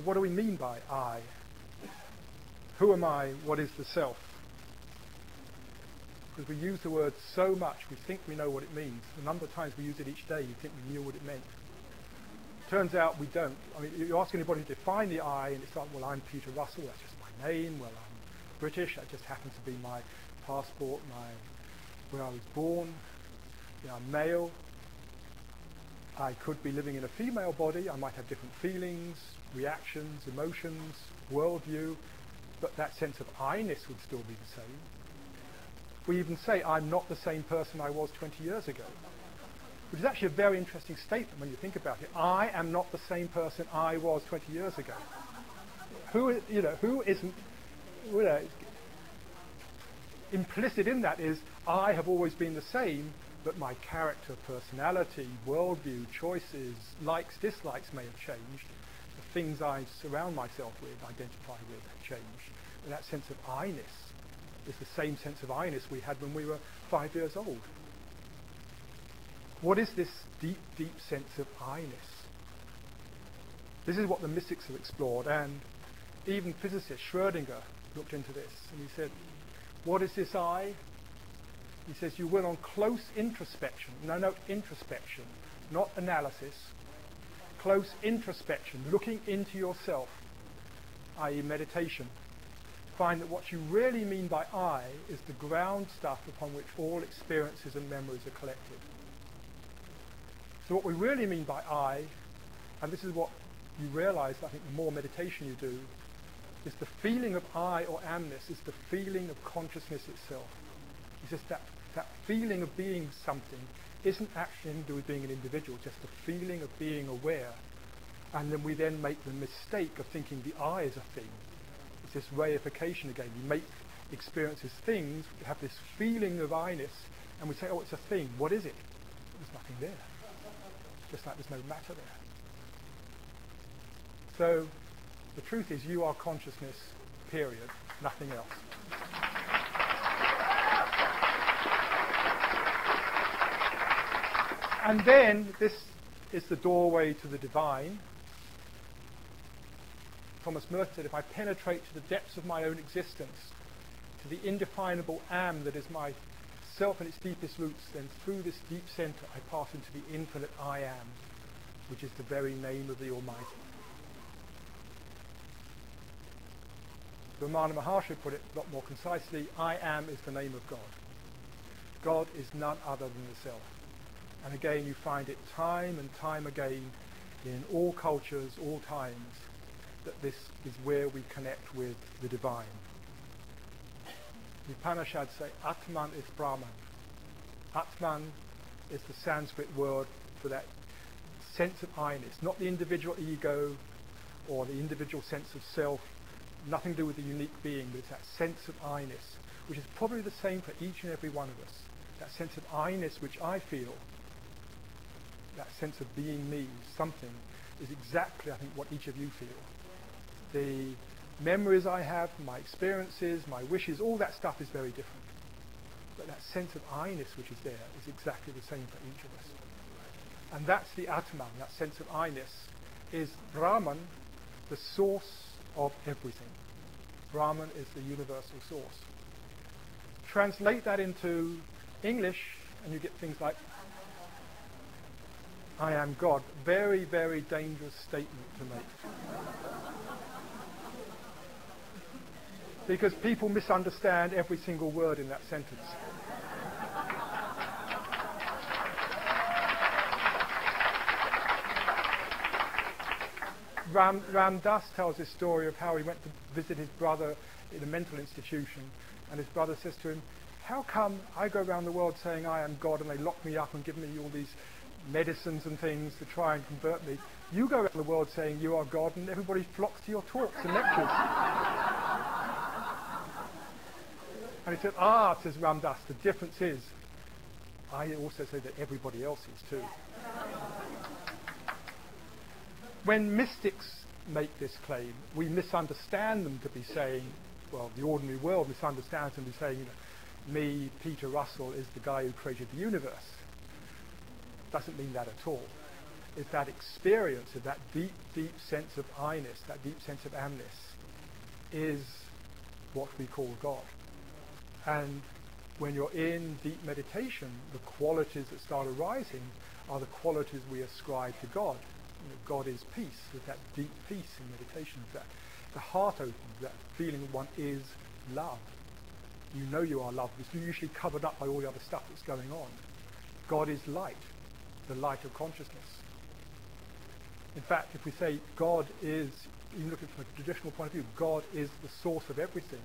But what do we mean by I? Who am I? What is the self? Because we use the word so much, we think we know what it means. The number of times we use it each day, you think we knew what it meant. Turns out we don't. I mean, you ask anybody to define the I, and it's like, well, I'm Peter Russell, that's just my name. Well, I'm British, that just happens to be my passport, where I was born. You know, I'm male. I could be living in a female body. I might have different feelings, reactions, emotions, worldview, but that sense of I-ness would still be the same. We even say, I'm not the same person I was 20 years ago, which is actually a very interesting statement when you think about it. I am not the same person I was 20 years ago. Who isn't, implicit in that is, I have always been the same, but my character, personality, worldview, choices, likes, dislikes may have changed. The things I surround myself with, identify with, have changed. And that sense of I-ness is the same sense of I-ness we had when we were 5 years old. What is this deep, deep sense of I-ness? This is what the mystics have explored, and even physicist Schrödinger looked into this, and he said, what is this I? He says, you will on close introspection, introspection, not analysis, close introspection, looking into yourself, i.e. meditation, find that what you really mean by I is the ground stuff upon which all experiences and memories are collected. So what we really mean by I, and this is what you realize, I think, the more meditation you do, is the feeling of I or amness is the feeling of consciousness itself. It's just that feeling of being something isn't actually anything to do with being an individual, just the feeling of being aware. And then we then make the mistake of thinking the I is a thing. It's this reification again. We make experiences things, we have this feeling of I-ness, and we say, oh, it's a thing. What is it? There's nothing there. Just like there's no matter there. So the truth is you are consciousness, period, nothing else. And then this is the doorway to the divine. Thomas Merton said, if I penetrate to the depths of my own existence, to the indefinable am that is my self and its deepest roots, then through this deep center I pass into the infinite I am, which is the very name of the Almighty. Ramana Maharshi put it a lot more concisely, I am is the name of God. God is none other than the self. And again, you find it time and time again in all cultures, all times, that this is where we connect with the divine. The Upanishads say, Atman is Brahman. Atman is the Sanskrit word for that sense of I-ness, not the individual ego or the individual sense of self, nothing to do with the unique being, but it's that sense of I-ness, which is probably the same for each and every one of us. That sense of I-ness which I feel, that sense of being me, something, is exactly, I think, what each of you feel. The memories I have, my experiences, my wishes, all that stuff is very different. But that sense of I-ness which is there is exactly the same for each of us. And that's the Atman, that sense of I-ness, is Brahman, the source of everything. Brahman is the universal source. Translate that into English, and you get things like, I am God. Very, very dangerous statement to make. Because people misunderstand every single word in that sentence. Ram Dass tells this story of how he went to visit his brother in a mental institution, and his brother says to him, how come I go around the world saying I am God and they lock me up and give me all these medicines and things to try and convert me? You go around the world saying you are God and everybody flocks to your talks and lectures. And he said, says Ram Dass, the difference is I also say that everybody else is too. When mystics make this claim, we misunderstand them to be saying, well, the ordinary world misunderstands them to be saying, me, Peter Russell, is the guy who created the universe. Doesn't mean that at all. is that experience of that deep, deep sense of I-ness, that deep sense of amness, is what we call God. And when you're in deep meditation, the qualities that start arising are the qualities we ascribe to God. God is peace, with that deep peace in meditation, that the heart opens, that feeling one is love. You know you are love, it's usually covered up by all the other stuff that's going on. God is light, the light of consciousness. In fact, if we say God is, even looking from a traditional point of view, God is the source of everything.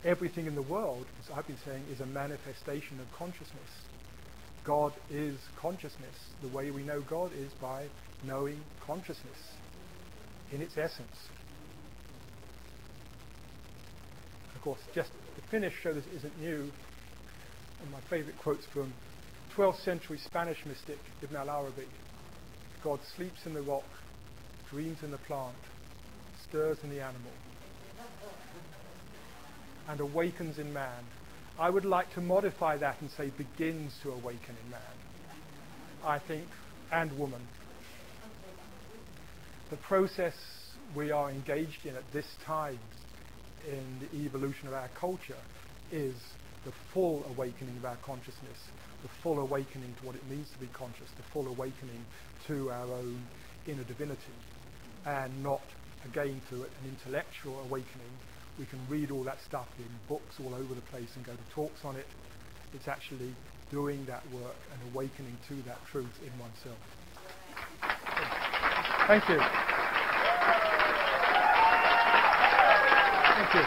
Everything in the world, as I've been saying, is a manifestation of consciousness. God is consciousness. The way we know God is by knowing consciousness in its essence. Of course, just to finish, show this isn't new, and my favorite quotes from 12th century Spanish mystic Ibn al-Arabi. God sleeps in the rock, dreams in the plant, stirs in the animal, and awakens in man. I would like to modify that and say begins to awaken in man, I think, and woman. The process we are engaged in at this time in the evolution of our culture is the full awakening of our consciousness, the full awakening to what it means to be conscious, the full awakening to our own inner divinity, and not, again, through an intellectual awakening. We can read all that stuff in books all over the place and go to talks on it. It's actually doing that work and awakening to that truth in oneself. Thank you. Thank you.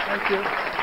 Thank you.